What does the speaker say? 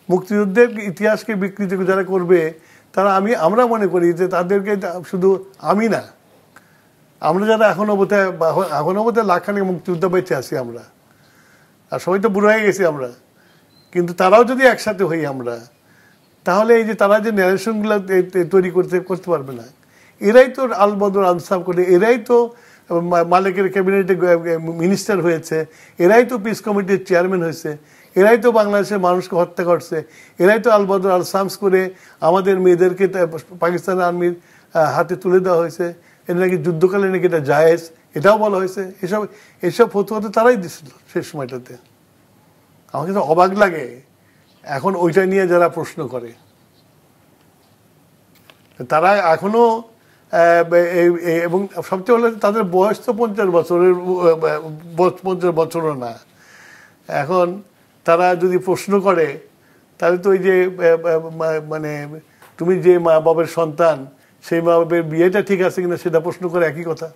মুক্তিযুদ্ধের ইতিহাসকে বিকৃত যারা করবে তারা আমরা মনে করি যে তাদেরকে শুধু আমি না, আমরা যারা এখনো বোধহয় লাখখানেক মুক্তিযোদ্ধা বেঁচে আছি আমরা, আর সবাই তো বুড়ো হয়ে গেছি আমরা, কিন্তু তারাও যদি একসাথে হই আমরা, তাহলে এই যে তারা যে ন্যারেশনগুলো তৈরি করতে পারবে না। এরাই তো আল বদর আনসাব করে, এরাই তো মালিকের ক্যাবিনেটে মিনিস্টার হয়েছে, এরাই তো পিস কমিটির চেয়ারম্যান হয়েছে, এরাই তো বাংলাদেশের মানুষকে হত্যা করছে, এরাই তো আল বদর আল সামস করে আমাদের মেয়েদেরকে পাকিস্তান আর্মির হাতে তুলে দেওয়া হয়েছে, এটা নাকি যুদ্ধকালে নাকি এটা জায়েজ, এটাও বলা হয়েছে। এসব ফতোয়া তো তারাই দিছিল সেই সময়টাতে। আমাকে তো অবাক লাগে এখন ওইটা নিয়ে যারা প্রশ্ন করে, তারা এখনো এবং সবচেয়ে হলো তাদের বয়স তো 50 বছরের 50 বছরও না। এখন তারা যদি প্রশ্ন করে তাহলে তো ওই যে মানে তুমি যে মা বাবার সন্তান সেই মা বাবার বিয়েটা ঠিক আছে কিনা সেটা প্রশ্ন করে একই কথা।